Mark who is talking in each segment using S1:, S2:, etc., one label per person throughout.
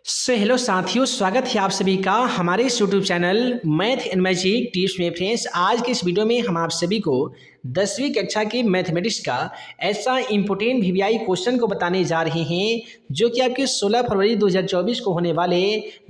S1: Hello साथियों, स्वागत है आप सभी का हमारे इस YouTube channel math and magic tips में। फ्रेंड्स, आज के इस वीडियो में हम आप सभी को 10वीं कक्षा के मैथमेटिक्स का ऐसा इम्पोर्टेंट वीवीआई क्वेश्चन को बताने जा रहे हैं जो कि आपके 16 फरवरी 2024 को होने वाले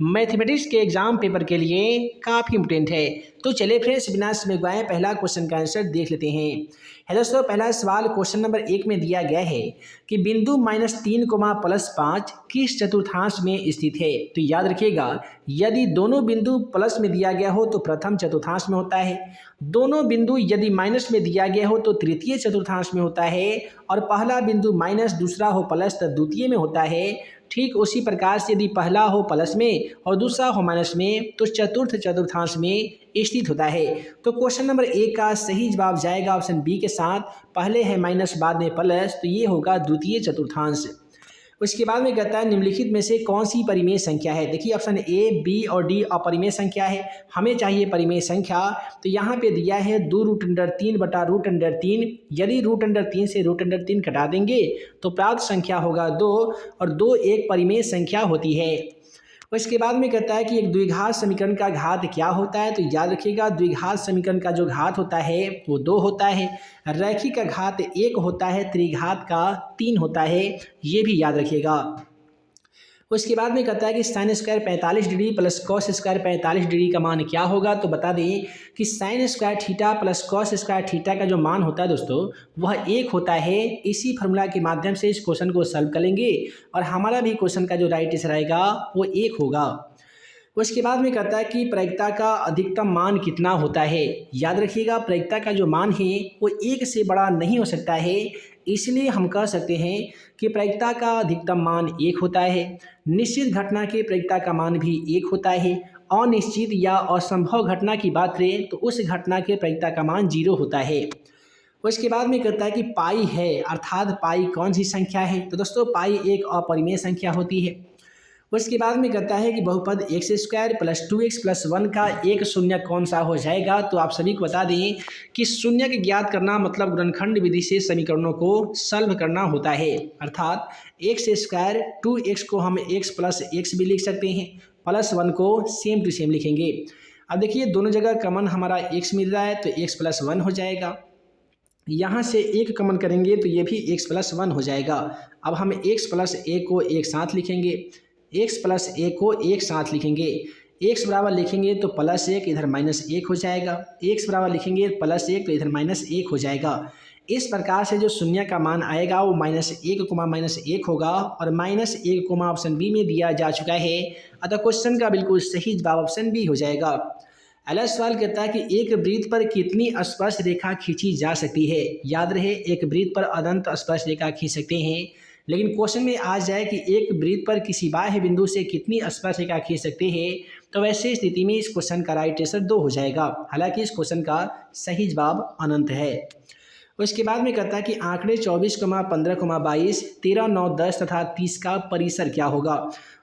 S1: मैथमेटिक्स के एग्जाम पेपर के लिए काफ़ी इम्पोर्टेंट है। तो चलिए फ्रेंड्स, बिना समय गवाए पहला क्वेश्चन का आंसर देख लेते हैं। है दोस्तों, पहला सवाल क्वेश्चन नंबर 1 में दिया गया है कि बिंदु -3, +5 किस चतुर्थांश में स्थित है। तो याद रखिएगा, यदि दोनों बिंदु प्लस में दिया गया हो तो प्रथम चतुर्थांश में होता है, दोनों बिंदु यदि माइनस में दिया गया हो तो तृतीय चतुर्थांश में होता है, और पहला बिंदु माइनस दूसरा हो प्लस तो द्वितीय में होता है। ठीक उसी प्रकार से यदि पहला हो प्लस में और दूसरा हो माइनस में तो चतुर्थ चतुर्थांश में स्थित होता है। तो क्वेश्चन नंबर 1 का सही जवाब जाएगा ऑप्शन बी के साथ, पहले है माइनस बाद में प्लस, तो ये होगा द्वितीय चतुर्थांश। उसके बाद में कहता है निम्नलिखित में से कौन सी परिमेय संख्या है। देखिए ऑप्शन ए, बी और डी अपरिमेय संख्या है, हमें चाहिए परिमेय संख्या। तो यहाँ पे दिया है 2√3 बटा √3। यदि √3 से √3 कटा देंगे तो प्राप्त संख्या होगा 2, और 2 एक परिमेय संख्या होती है। उसके बाद में कहता है कि एक द्विघात समीकरण का घात क्या होता है। तो याद रखिएगा, द्विघात समीकरण का जो घात होता है वो 2 होता है, रैखिक का घात 1 होता है, त्रिघात का 3 होता है, ये भी याद रखिएगा। उसके बाद में कहता है कि sine square 45 degree plus cos square 45 degree का मान क्या होगा। तो बता दें कि sine square theta plus cos square theta का जो मान होता है दोस्तों वह 1 होता है। इसी फॉर्मूला के माध्यम से इस क्वेश्चन को सॉल्व करेंगे और हमारा भी क्वेश्चन का जो राइट आंसर आएगा वो 1 होगा। उसके बाद में कहता है कि प्रायिकता का अधिकतम मान कितना होता है। याद रखिएगा, प्रायिकता का जो मान है वो 1 से बड़ा नहीं हो सकता है, इसलिए हम कह सकते हैं कि प्रायिकता का अधिकतम मान 1 होता है। निश्चित घटना के प्रायिकता का मान भी 1 होता है। अनिश्चित या असंभव घटना की बात करें तो उस घटना के प्रायिकता का मान 0 होता है। उसके बाद में कहता है कि पाई है, अर्थात पाई कौन सी संख्या है। तो दोस्तों पाई एक अपरिमेय संख्या होती है। उसके बाद में कहता है कि बहुपद x² + 2x + 1 का एक शून्य कौन सा हो जाएगा। तो आप सभी को बता दें कि शून्य ज्ञात ज्ञात करना मतलब गुणनखंड विधि से समीकरणों को सॉल्व करना होता है। अर्थात x² 2x को हम x + x भी लिख सकते हैं, +1 को सेम टू सेम लिखेंगे। अब देखिए दोनों जगह कॉमन हमारा x मिल रहा है तो x + 1 हो जाएगा। यहाँ से एक कॉमन करेंगे तो ये भी x + 1 हो जाएगा। अब हम x + a को एक साथ लिखेंगे, x + a को एक साथ लिखेंगे। x बराबर लिखेंगे तो +1 इधर -1 हो जाएगा, x बराबर लिखेंगे +1 तो इधर -1 हो जाएगा। इस प्रकार से जो शून्य का मान आएगा वो -1, -1 होगा, और -1 ऑप्शन बी में दिया जा चुका है। अतः क्वेश्चन का बिल्कुल सही जवाब ऑप्शन बी हो जाएगा। अगला सवाल कहता है कि एक वृत्त पर कितनी स्पर्श रेखा खींची जा सकती है। याद रहे, एक वृत्त पर अनंत स्पर्श रेखा खींच सकते हैं, लेकिन क्वेश्चन में आ जाए कि एक वृत्त पर किसी बाह्य बिंदु से कितनी स्पर्श रेखा खींच सकते हैं, तो वैसे स्थिति में इस क्वेश्चन का राइट आंसर 2 हो जाएगा। हालांकि इस क्वेश्चन का सही जवाब अनंत है। उसके बाद में कहता है कि आंकड़े 24, 15, 22, 13, 9, 10 तथा 30 का परिसर क्या होगा।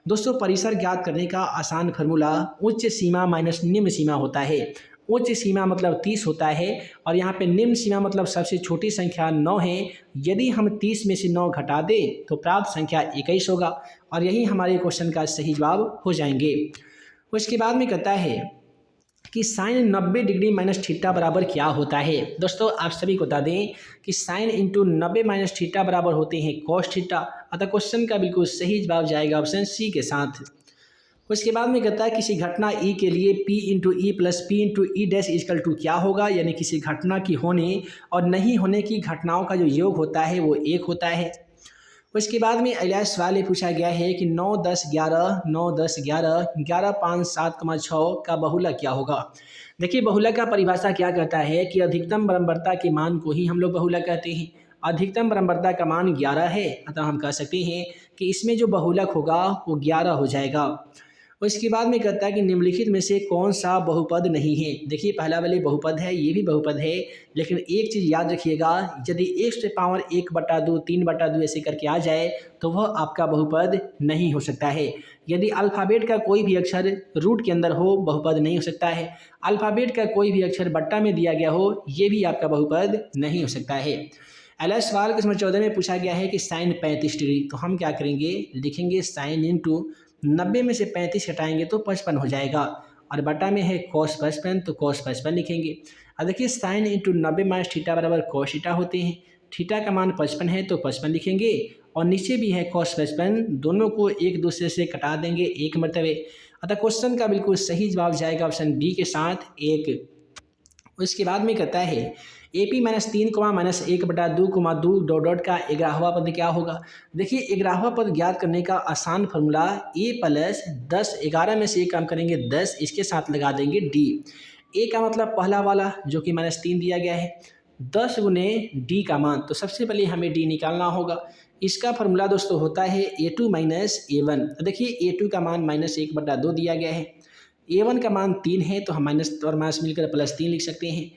S1: दोस्तों परिसर ज्ञात करने का आसान फार्मूला उच्च सीमा माइनस निम्न सीमा होता है। उच्च सीमा मतलब 30 होता है, और यहाँ पे निम्न सीमा मतलब सबसे छोटी संख्या 9 है। यदि हम 30 में से 9 घटा दें तो प्राप्त संख्या 21 होगा, और यही हमारे क्वेश्चन का सही जवाब हो जाएंगे। उसके बाद में कहता है कि साइन 90 डिग्री माइनस थीटा बराबर क्या होता है। दोस्तों आप सभी को बता दें कि साइन इंटू 90 माइनस थीटा बराबर होते हैं कॉस थीटा। अतः क्वेश्चन का बिल्कुल सही जवाब जाएगा ऑप्शन सी के साथ। उसके बाद में कहता है किसी घटना ई के लिए P × E + P × E' = क्या होगा। यानी किसी घटना की होने और नहीं होने की घटनाओं का जो योग होता है वो 1 होता है। उसके बाद में अगला सवाल ये पूछा गया है कि 9, 10, 11, 9, 10, 11, 11, 5, 7, 6 का बहुलक क्या होगा। देखिए बहुलक का परिभाषा क्या कहता है कि अधिकतम बराबरता के मान को ही हम लोग बहुलक कहते हैं। अधिकतम बराबरता का मान 11 है, अतः हम कह सकते हैं कि इसमें जो बहुलक होगा वो 11 हो जाएगा। उसके बाद में कहता है कि निम्नलिखित में से कौन सा बहुपद नहीं है। देखिए पहला वाले बहुपद है, ये भी बहुपद है, लेकिन एक चीज़ याद रखिएगा, यदि x⁻1/2, 3/2 ऐसे करके आ जाए तो वह आपका बहुपद नहीं हो सकता है। यदि अल्फ़ाबेट का कोई भी अक्षर रूट के अंदर हो बहुपद नहीं हो सकता है। अल्फ़ाबेट का कोई भी अक्षर बट्टा में दिया गया हो ये भी आपका बहुपद नहीं हो सकता है। अगला सवाल क्वेश्चन नंबर 14 में पूछा गया है कि साइन 35 डिग्री। तो हम क्या करेंगे, लिखेंगे साइन इंटू 90 में से 35 घटाएंगे तो 55 हो जाएगा, और बटा में है cos 55 तो cos 55 लिखेंगे। अब देखिए साइन इंटू 90 माइनस थीटा बराबर cos थीटा होते हैं। थीटा का मान 55 है तो 55 लिखेंगे, और नीचे भी है cos 55, दोनों को एक दूसरे से कटा देंगे एक मरतबे। अतः क्वेश्चन का बिल्कुल सही जवाब जाएगा ऑप्शन डी के साथ 1। उसके बाद में कहता है AP -3 -1/2 डॉट डॉट का 11वां पद क्या होगा। देखिए 11वां पद ज्ञात करने का आसान फार्मूला A प्लस 10, 11 में से एक काम करेंगे 10, इसके साथ लगा देंगे D। A का मतलब पहला वाला जो कि -3 दिया गया है, 10 गुने D का मान, तो सबसे पहले हमें D निकालना होगा। इसका फार्मूला दोस्तों होता है A2 - A1। देखिए A2 का मान -1/2 दिया गया है, A1 का मान 3 है तो हम माइनस और माइनस मिलकर +3 लिख सकते हैं।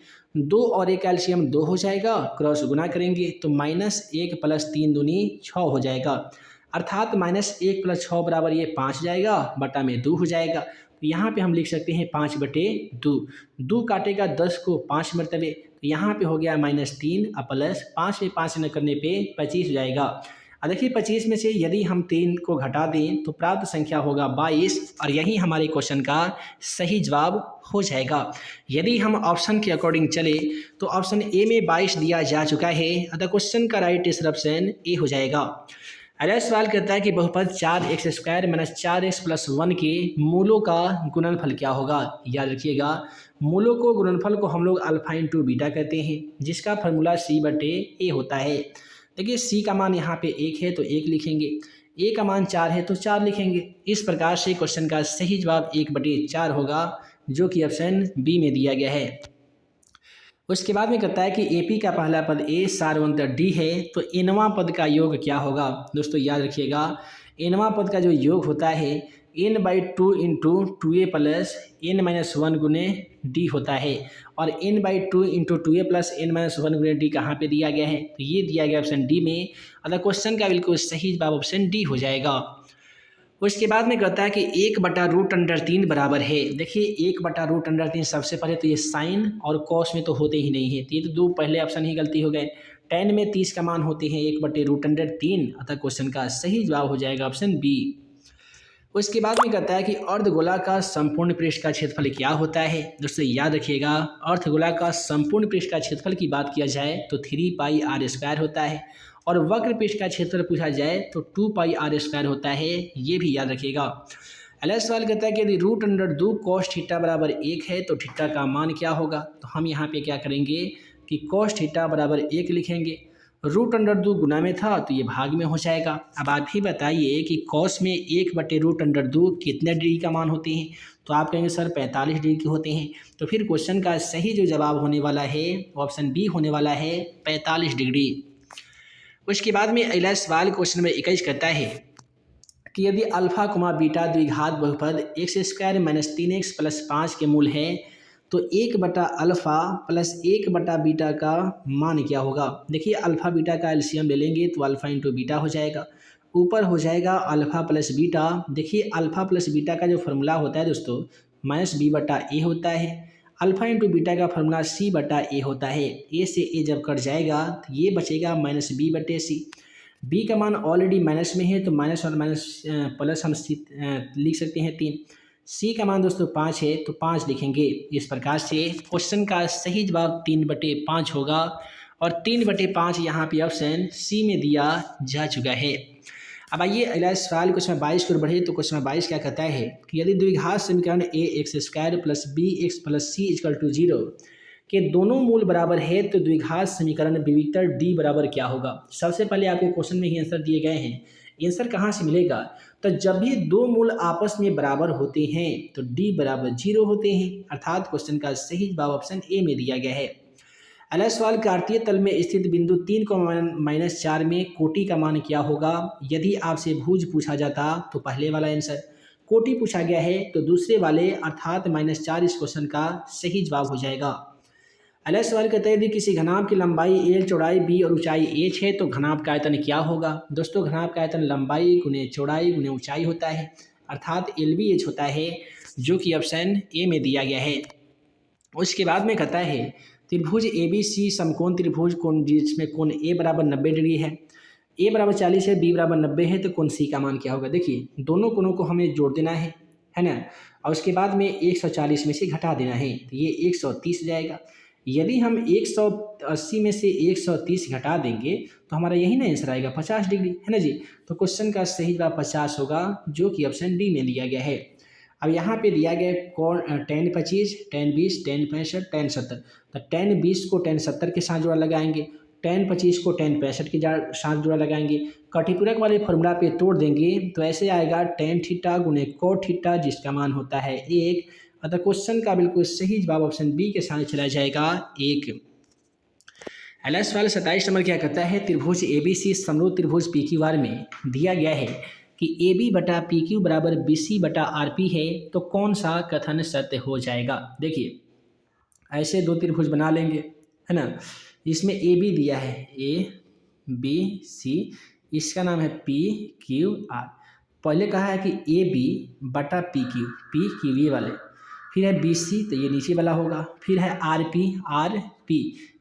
S1: 2 और 1 एलसीएम 2 हो जाएगा, क्रॉस गुना करेंगे तो -1 + 3 दूनी 6 हो जाएगा, अर्थात -1 + 6 बराबर ये 5 जाएगा, बटा में 2 हो जाएगा। तो यहाँ पे हम लिख सकते हैं 5/2। 2 काटेगा 10 को 5 मरतबे, तो यहाँ पे हो गया -3 प्लस 5 में 5 न करने पे 25 हो जाएगा। अब देखिए 25 में से यदि हम 3 को घटा दें तो प्राप्त संख्या होगा 22, और यही हमारे क्वेश्चन का सही जवाब हो जाएगा। यदि हम ऑप्शन के अकॉर्डिंग चले तो ऑप्शन ए में 22 दिया जा चुका है, अतः क्वेश्चन का राइट आंसर ऑप्शन ए हो जाएगा। अगला सवाल कहता है कि बहुपद 4x² - 4x + 1 के मूलों का गुणनफल क्या होगा। याद रखिएगा मूलों को गुणनफल को हम लोग अल्फा इंटू बीटा कहते हैं, जिसका फार्मूला C/A होता है। देखिए C का मान यहाँ पे 1 है तो 1 लिखेंगे, A का मान 4 है तो 4 लिखेंगे। इस प्रकार से क्वेश्चन का सही जवाब 1/4 होगा, जो कि ऑप्शन बी में दिया गया है। उसके बाद में कहता है कि AP का पहला पद A सार्वंतर D है, तो nवां पद का योग क्या होगा। दोस्तों याद रखिएगा nवां पद का जो योग होता है n/2 into 2a plus n-1 गुने d होता है, और n/2 into 2a plus n-1 गुने d कहाँ पे दिया गया है, तो ये दिया गया ऑप्शन डी में, अतः क्वेश्चन का बिल्कुल सही जवाब ऑप्शन डी हो जाएगा। उसके बाद में कहता है कि 1/√3 बराबर है। देखिए 1/√3 सबसे पहले तो ये साइन और कॉस में तो होते ही नहीं है, तो ये तो 2 पहले ऑप्शन ही गलती हो गए। tan में 30 का मान होते हैं 1/√3, अतः क्वेश्चन का सही जवाब हो जाएगा ऑप्शन बी। उसके बाद में कहता है कि अर्धगोला का संपूर्ण पृष्ठ का क्षेत्रफल क्या होता है। दोस्तों याद रखिएगा अर्धगोला का संपूर्ण पृष्ठ का क्षेत्रफल की बात किया जाए तो 3πr² होता है, और वक्र पृष्ठ का क्षेत्रफल पूछा जाए तो 2πr² होता है, ये भी याद रखिएगा। अगला सवाल कहता है कि यदि √2 cos थीटा बराबर 1 है तो थीटा का मान क्या होगा। तो हम यहाँ पे क्या करेंगे कि cos थीटा बराबर 1 लिखेंगे, √2 गुना में था तो ये भाग में हो जाएगा। अब आप ही बताइए कि cos में 1/√2 कितने डिग्री का मान होते हैं, तो आप कहेंगे सर 45 डिग्री के होते हैं। तो फिर क्वेश्चन का सही जो जवाब होने वाला है ऑप्शन बी होने वाला है 45 डिग्री। उसके बाद में अगला सवाल क्वेश्चन नंबर 21 कहता है कि यदि अल्फा कुमा बीटा द्विघात बहुपद x² - 3x + 5 के मूल है तो 1/अल्फ़ा प्लस 1/बीटा का मान क्या होगा। देखिए अल्फ़ा बीटा का एलसीएम ले लेंगे तो अल्फ़ा इंटू बीटा हो जाएगा, ऊपर हो जाएगा अल्फ़ा प्लस बीटा। देखिए अल्फ़ा प्लस बीटा का जो फार्मूला होता है दोस्तों -b/a होता है, अल्फ़ा इंटू बीटा का फार्मूला c/a होता है। a से a जब कट जाएगा तो ये बचेगा -b/c। b का मान ऑलरेडी माइनस में है तो माइनस और माइनस प्लस हम लिख सकते हैं 3। c का मान दोस्तों 5 है तो 5 लिखेंगे। इस प्रकार से क्वेश्चन का सही जवाब 3/5 होगा, और 3/5 यहाँ पे ऑप्शन सी में दिया जा चुका है। अब आइए अगला सवाल क्वेश्चन 22 की ओर बढ़े तो क्वेश्चन 22 क्या कहता है कि यदि द्विघात समीकरण ax² + bx + c = 0 के दोनों मूल बराबर है तो द्विघात समीकरण विविक्तर d बराबर क्या होगा। सबसे पहले आपको क्वेश्चन में ही आंसर दिए गए हैं, आंसर कहाँ से मिलेगा, तो जब भी दो मूल आपस में बराबर होते हैं तो d बराबर 0 होते हैं, अर्थात क्वेश्चन का सही जवाब ऑप्शन ए में दिया गया है। अगला सवाल कार्तीय तल में स्थित बिंदु 3, -4 में कोटि का मान क्या होगा। यदि आपसे भुज पूछा जाता तो पहले वाला आंसर, कोटि पूछा गया है तो दूसरे वाले अर्थात -4 इस क्वेश्चन का सही जवाब हो जाएगा। अगला सवाल कहते हैं यदि किसी घनाभ की लंबाई l, चौड़ाई b और ऊंचाई h है तो घनाभ का आयतन क्या होगा। दोस्तों घनाभ का आयतन लंबाई गुने चौड़ाई गुने ऊंचाई होता है, अर्थात LBH होता है, जो कि ऑप्शन ए में दिया गया है। उसके बाद में कहता है त्रिभुज ABC समकोण त्रिभुज कोण जिसमें कोण A बराबर 90 डिग्री है। ए बराबर 40 है, बी बराबर 90 है, तो कोण सी का मान क्या होगा? देखिए दोनों कोणों को हमें जोड़ देना है ना? और उसके बाद में 140 में से घटा देना है, तो ये 130 जाएगा। यदि हम 180 में से 130 घटा देंगे तो हमारा यही ना आंसर आएगा 50 डिग्री, है ना जी। तो क्वेश्चन का सही जवाब 50 होगा, जो कि ऑप्शन डी में दिया गया है। अब यहाँ पे दिया गया कौन tan 25, tan 20, tan 65, tan 70। तो tan 20 को tan 70 के साथ जोड़ा लगाएंगे, tan 25 को tan 65 के साथ जोड़ा लगाएंगे, कटिपूरक वाले फॉर्मूला पे तोड़ देंगे तो ऐसे आएगा tan थीटा गुने cot थीटा, जिसका मान होता है 1। अतः क्वेश्चन का बिल्कुल सही जवाब ऑप्शन बी के साथ चला जाएगा 1। अगला सवाल 27 नंबर क्या कहता है, त्रिभुज ABC समरूप त्रिभुज PQR में दिया गया है कि AB बटा PQ बराबर BC बटा RP है, तो कौन सा कथन सत्य हो जाएगा? देखिए ऐसे दो त्रिभुज बना लेंगे, है ना। इसमें AB दिया है ABC, इसका नाम है PQR। पहले कहा है कि AB बटा PQ ये वाले, फिर है BC तो ये नीचे वाला होगा, फिर है RP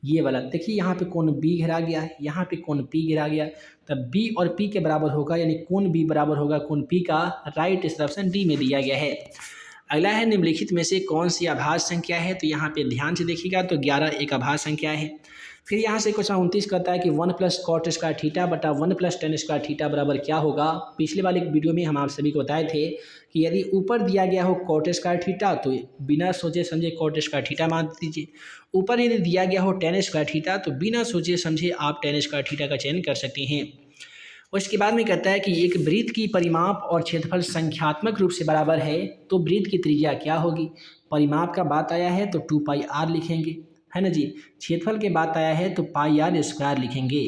S1: ये वाला। देखिए यहाँ पे कोण B घेरा गया है, यहाँ पे कोण P घेरा गया, तब B और P के बराबर होगा, यानी कोण B बराबर होगा कोण P का। राइट आंसर ऑप्शन डी में दिया गया है। अगला है निम्नलिखित में से कौन सी आभाज्य संख्या है? तो यहाँ पे ध्यान से देखिएगा तो 11 एक आभाज्य संख्या है। फिर यहाँ से क्वेश्चन 29 कहता है कि 1 + cot स्क्वायर थीटा बटा 1 + tan स्क्वायर थीटा बराबर क्या होगा? पिछले वाले वीडियो में हम आप सभी को बताए थे कि यदि ऊपर दिया गया हो cot स्क्वायर थीटा तो बिना सोचे समझे cot स्क्वायर थीटा मान दीजिए। ऊपर यदि दिया गया हो tan स्क्वायर थीटा तो बिना सोचे समझे आप tan स्क्वायर थीटा का चयन कर सकते हैं। उसके बाद में कहता है कि एक वृत्त की परिमाप और क्षेत्रफल संख्यात्मक रूप से बराबर है, तो वृत्त की त्रिज्या क्या होगी? परिमाप का बात आया है तो 2πr लिखेंगे, है ना जी। क्षेत्रफल के बात आया है तो πr² लिखेंगे।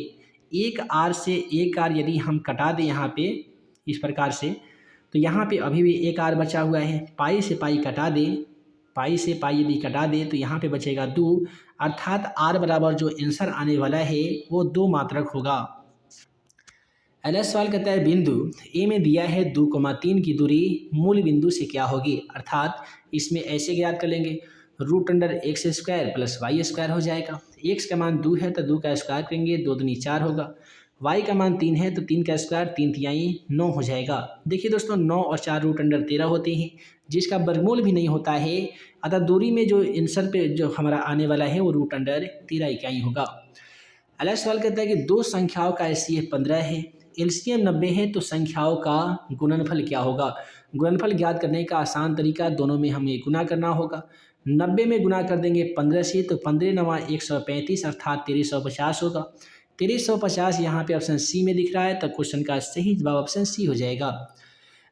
S1: एक r से एक r यदि हम कटा दें यहाँ पे इस प्रकार से, तो यहाँ पे अभी भी एक r बचा हुआ है। पाई से पाई कटा दें, पाई से पाई यदि कटा दें तो यहाँ पे बचेगा 2, अर्थात r बराबर जो आंसर आने वाला है वो 2 मात्रक होगा। अगला सवाल कहता है बिंदु ए में दिया है 2,3 की दूरी मूल बिंदु से क्या होगी? अर्थात इसमें ऐसे ज्ञात कर लेंगे, √x² + y² हो जाएगा। x का मान 2 है तो 2 का स्क्वायर करेंगे, 2 दूनी 4 होगा। y का मान 3 है तो 3 का स्क्वायर 3 तिहाई 9 हो जाएगा। देखिए दोस्तों 9 और 4 √13 होते हैं, जिसका वर्गमूल भी नहीं होता है। अतः दूरी में जो आंसर पे जो हमारा आने वाला है वो √13 इकाई होगा। अगला सवाल कहता है कि दो संख्याओं का HCF 15 है, एलसीएम 90 है, तो संख्याओं का गुणनफल क्या होगा? गुणनफल ज्ञात करने का आसान तरीका, दोनों में हमें गुना करना होगा। 90 में गुना कर देंगे 15 से तो 15 9 135 अर्थात 2350 होगा। 2350 यहाँ पे ऑप्शन सी में दिख रहा है, तो क्वेश्चन का सही जवाब ऑप्शन सी हो जाएगा।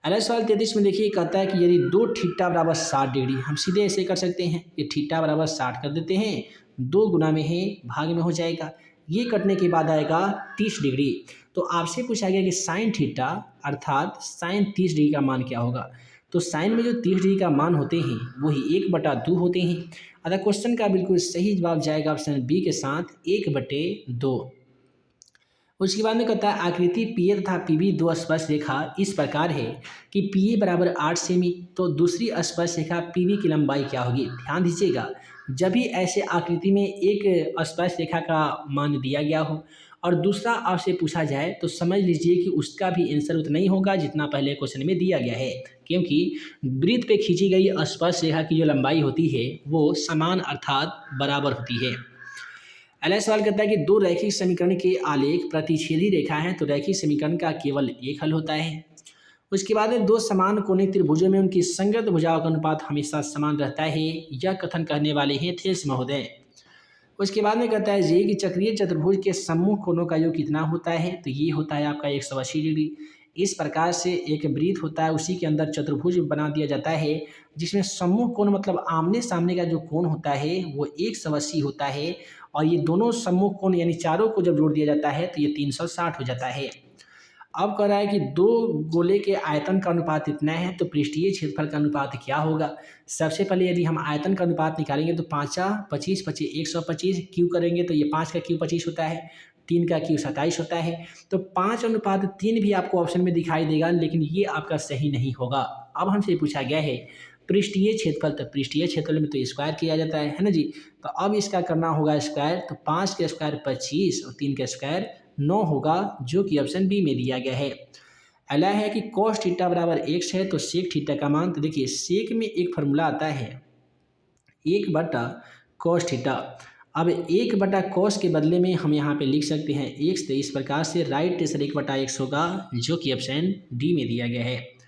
S1: अगला सवाल 33 में देखिए कहता है कि यदि 2 थीटा बराबर 60 डिग्री, हम सीधे ऐसे कर सकते हैं कि थीटा बराबर 60 कर देते हैं, 2 गुना में है भाग में हो जाएगा, ये कटने के बाद आएगा 30 डिग्री। तो आपसे पूछा गया कि साइन थीटा अर्थात साइन 30 डिग्री का मान क्या होगा? तो साइन में जो 30 डिग्री का मान होते हैं वही 1/2 होते हैं। अतः क्वेश्चन का बिल्कुल सही जवाब जाएगा ऑप्शन बी के साथ 1/2। उसके बाद में कहता है आकृति पी ए तथा पीबी दो स्पर्श रेखा इस प्रकार है कि पी ए बराबर 8 सेमी, तो दूसरी स्पर्श रेखा पीबी की लंबाई क्या होगी? ध्यान दीजिएगा, जब भी ऐसे आकृति में एक स्पर्श रेखा का मान दिया गया हो और दूसरा आपसे पूछा जाए तो समझ लीजिए कि उसका भी आंसर उतना ही होगा जितना पहले क्वेश्चन में दिया गया है, क्योंकि वृत्त पे खींची गई स्पर्श रेखा की जो लंबाई होती है वो समान अर्थात बराबर होती है। अगला सवाल कहता है कि दो रैखिक समीकरण के आलेख प्रतिच्छेदी रेखा है, तो रैखिक समीकरण का केवल एक हल होता है। उसके बाद दो समान कोणीय त्रिभुजों में उनकी संगत भुजाओं का अनुपात हमेशा समान रहता है, यह कथन कहने वाले हैं थेल्स महोदय। उसके बाद में कहता है जी कि चक्रीय चतुर्भुज के सम्मुख कोणों का योग कितना होता है? तो ये होता है आपका 180 डिग्री। इस प्रकार से एक वृत्त होता है, उसी के अंदर चतुर्भुज बना दिया जाता है, जिसमें सम्मुख कोण मतलब आमने सामने का जो कोण होता है वो 180 होता है, और ये दोनों सम्मुख कोण यानी चारों को जब जोड़ दिया जाता है तो ये 360 हो जाता है। अब कह रहा है कि दो गोले के आयतन का अनुपात इतना है, तो पृष्ठीय क्षेत्रफल का अनुपात क्या होगा? सबसे पहले यदि हम आयतन का अनुपात निकालेंगे तो 5 25 25 125 क्यू करेंगे तो ये 5 का क्यू 25 होता है, 3 का क्यू 27 होता है, तो 5:3 भी आपको ऑप्शन में दिखाई देगा, लेकिन ये आपका सही नहीं होगा। अब हमसे पूछा गया है पृष्ठीय क्षेत्रफल, तो पृष्ठीय क्षेत्रफल में तो स्क्वायर किया जाता है ना जी। तो अब इसका करना होगा स्क्वायर, तो 5 का स्क्वायर 25 और 3 का स्क्वायर 9 होगा, जो कि ऑप्शन बी में दिया गया है। अगला है कि cos थीटा बराबर x है, तो sec थीटा का मान, तो देखिए sec में एक फार्मूला आता है 1/cos थीटा। अब 1/cos के बदले में हम यहाँ पे लिख सकते हैं x, तो इस प्रकार से राइट आंसर 1/x होगा, जो कि ऑप्शन डी में दिया गया है।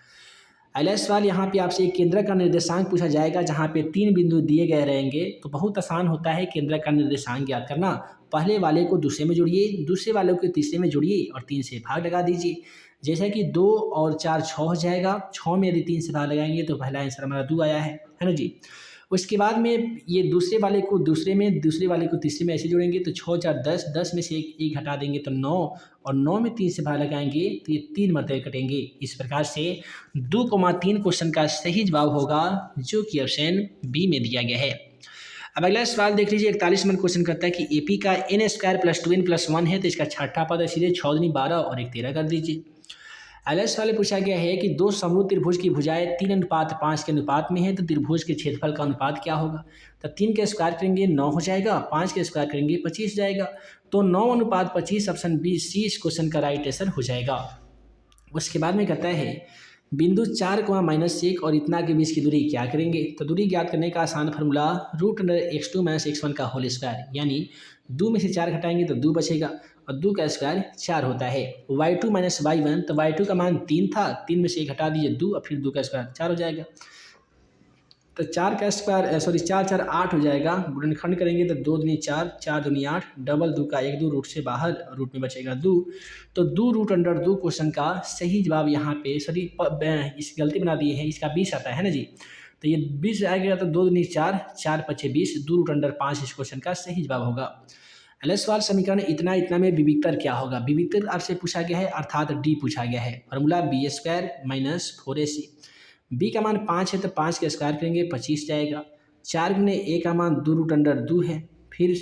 S1: अगला सवाल यहाँ पे आपसे एक केंद्र का निर्देशांक पूछा जाएगा, जहाँ पे 3 बिंदु दिए गए रहेंगे। तो बहुत आसान होता है केंद्र का निर्देशांक ज्ञात करना। पहले वाले को दूसरे में जोड़िए, दूसरे वाले को तीसरे में जोड़िए और 3 से भाग लगा दीजिए। जैसे कि 2 और 4 6 हो जाएगा, 6 में यदि 3 से भाग लगाएंगे तो पहला आंसर हमारा 2 आया है ना जी। उसके बाद में ये दूसरे वाले को दूसरे में, दूसरे वाले को तीसरे में ऐसे जोड़ेंगे तो 6 4 10, 10 में से एक हटा देंगे तो 9, और 9 में 3 से भाग लगाएंगे तो ये 3 मरतबे कटेंगे। इस प्रकार से 2,3 क्वेश्चन का सही जवाब होगा, जो कि ऑप्शन बी में दिया गया है। अब अगला सवाल देख लीजिए, 41 नंबर क्वेश्चन करता है कि एपी का n² + 2n + 1 है, तो इसका छठा पद है, सीधे 6 दूनी 12 और 1 13 कर दीजिए। अगला सवाल पूछा गया है कि दो समरूप त्रिभुज की भुजाएं 3:5 के अनुपात में है, तो त्रिभुज के क्षेत्रफल का अनुपात क्या होगा। तो 3 का स्क्वायर करेंगे 9 हो जाएगा, 5 का स्क्वायर करेंगे 25 जाएगा। तो 9:25 ऑप्शन बी सी इस क्वेश्चन का राइट आंसर हो जाएगा। उसके बाद में कहता है बिंदु 4, -1 और इतना के बीच की दूरी क्या करेंगे। तो दूरी ज्ञात करने का आसान फार्मूला √x2 - x1 का होल स्क्वायर, यानी 2 में से 4 घटाएंगे तो 2 बचेगा और 2 का स्क्वायर 4 होता है। y2 - y1, तो y2 का मान 3 था, 3 में से 1 हटा दीजिए 2 और फिर 2 का स्क्वायर 4 हो जाएगा। तो 4 का स्क्वायर 4 4 8 हो जाएगा। गुणनखंड करेंगे तो 2 दूनी 4, 4 दूनी 8, डबल 2 का 1 2 रूट से बाहर, रूट में बचेगा 2। तो 2√2 क्वेश्चन का सही जवाब यहाँ पे इस गलती बना दिए हैं, इसका 20 आता है ना जी। तो ये 20 आएगा तो 2 दूनी 4, 4 5 20, 2√5 इस क्वेश्चन का सही जवाब होगा। अगला सवाल समीकरण इतना में विविक्तर क्या होगा। विविक्तर आपसे पूछा गया है, अर्थात डी पूछा गया है। Formula b² - 4ac। बी का मान 5 है तो 5 का स्क्वायर करेंगे 25 जाएगा। 4 गुने ए का मान 2√2 है, फिर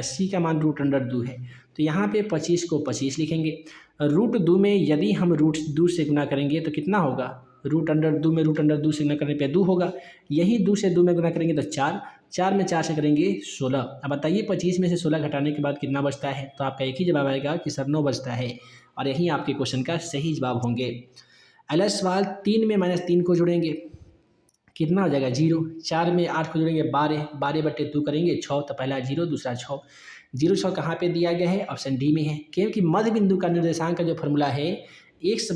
S1: सी का मान √2 है। तो यहाँ पे 25 को 25 लिखेंगे। √2 में यदि हम √2 से गुना करेंगे तो कितना होगा। √2 में √2 से गुना करने पे 2 होगा। यही 2 से 2 में गुना करेंगे तो 4, 4 में 4 से करेंगे 16। अब बताइए 25 में से 16 घटाने के बाद कितना बचता है। तो आपका एक ही जवाब आएगा कि सर 9 बचता है, और यही आपके क्वेश्चन का सही जवाब होंगे। अगला सवाल 3 में -3 को जोड़ेंगे कितना हो जाएगा 0। 4 में 8 को जोड़ेंगे 12, 12/2 करेंगे 6, तो पहला 0 दूसरा 6। 0 6 कहाँ पे दिया गया है, ऑप्शन डी में है। क्योंकि मध्य बिंदु का निर्देशांक का जो फॉर्मूला है x =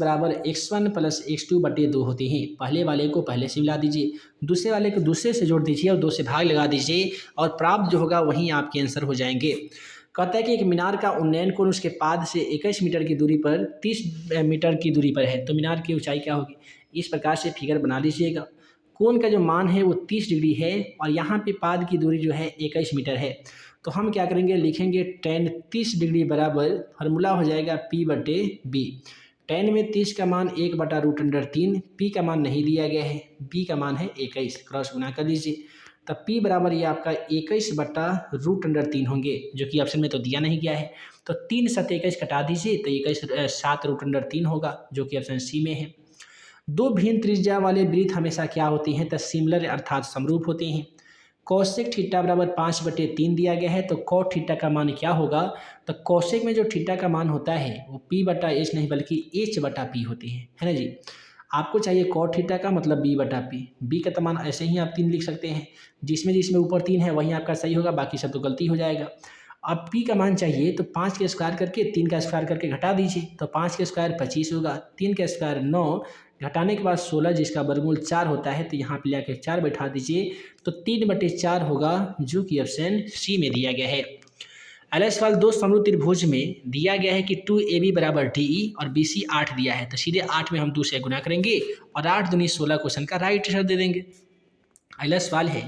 S1: x1 + x2/2 होते हैं। पहले वाले को पहले से मिला दीजिए, दूसरे वाले को दूसरे से जोड़ दीजिए और 2 से भाग लगा दीजिए, और प्राप्त जो होगा वहीं आपके आंसर हो जाएंगे। कहता है कि एक मीनार का उन्नयन कोण उसके पाद से 21 मीटर की दूरी पर 30 मीटर की दूरी पर है, तो मीनार की ऊंचाई क्या होगी। इस प्रकार से फिगर बना लीजिएगा। कोण का जो मान है वो 30 डिग्री है, और यहाँ पे पाद की दूरी जो है 21 मीटर है। तो हम क्या करेंगे, लिखेंगे tan 30 डिग्री बराबर फार्मूला हो जाएगा p/b। tan में 30 का मान 1/√3, p का मान नहीं दिया गया है, b का मान है 21, क्रॉस गुना कर दीजिए। तब p बराबर ये आपका 21/√3 होंगे, जो कि ऑप्शन में तो दिया नहीं गया है। तो 3 7 21 कटा दीजिए तो 21 7√3 होगा, जो कि ऑप्शन सी में है। दो भिन्न त्रिज्या वाले वृत्त हमेशा क्या होती हैं, तो सिमिलर अर्थात समरूप होते हैं। कौशिक थीटा बराबर 5/3 दिया गया है, तो कॉट थीटा का मान क्या होगा। तो कौशिक में जो थीटा का मान होता है वो p/h नहीं बल्कि h/p होते हैं, है ना जी। आपको चाहिए कॉट थीटा का मतलब b/p। b का मान ऐसे ही आप 3 लिख सकते हैं, जिसमें जिसमें ऊपर 3 है वहीं आपका सही होगा, बाकी सब तो गलती हो जाएगा। अब p का मान चाहिए तो 5 के स्क्वायर करके 3 का स्क्वायर करके घटा दीजिए, तो 5 के स्क्वायर 25 होगा, 3 का स्क्वायर 9, घटाने के बाद 16 जिसका वर्गमूल 4 होता है, तो यहाँ पे लाके 4 बैठा दीजिए, तो 3/4 होगा, जो कि ऑप्शन सी में दिया गया है। अगला सवाल दो समरूप त्रिभुज में दिया गया है कि 2AB = DE और BC 8 दिया है, तो सीधे 8 में हम 2 से गुना करेंगे और 8 दूनी 16 क्वेश्चन का राइट आंसर दे देंगे। अगला सवाल है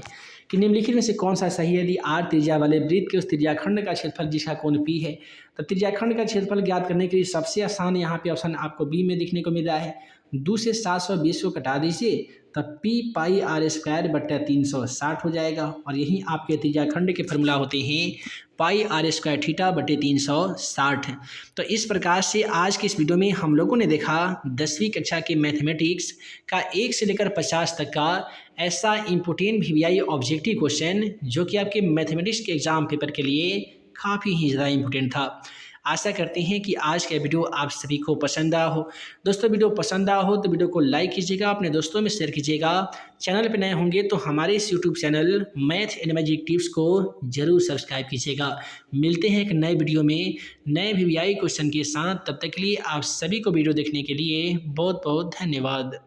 S1: कि निम्नलिखित में से कौन सा सही है। यदि r त्रिज्या वाले वृत्त के उस त्रिज्याखंड का क्षेत्रफल जिसका कोण p है, तो त्रिज्याखंड का क्षेत्रफल ज्ञात करने के लिए सबसे आसान यहाँ पे ऑप्शन आपको बी में देखने को मिल रहा है। 2 से 720 को कटा दीजिए, तब p πr²/360 हो जाएगा, और यही आपके त्रिज्याखंड के फॉर्मूला होते हैं πr² θ/360। तो इस प्रकार से आज की इस वीडियो में हम लोगों ने देखा 10वीं कक्षा के मैथमेटिक्स का 1 से लेकर 50 तक का ऐसा इम्पोर्टेंट VVI ऑब्जेक्टिव क्वेश्चन, जो कि आपके मैथमेटिक्स के एग्जाम पेपर के लिए काफ़ी ही ज़्यादा इम्पोर्टेंट था। आशा करते हैं कि आज का वीडियो आप सभी को पसंद आया हो। दोस्तों वीडियो पसंद आया हो तो वीडियो को लाइक कीजिएगा, अपने दोस्तों में शेयर कीजिएगा। चैनल पर नए होंगे तो हमारे इस YouTube channel math and magic tips को जरूर सब्सक्राइब कीजिएगा। मिलते हैं एक नए वीडियो में नए वीवीआई क्वेश्चन के साथ। तब तक के लिए आप सभी को वीडियो देखने के लिए बहुत बहुत धन्यवाद।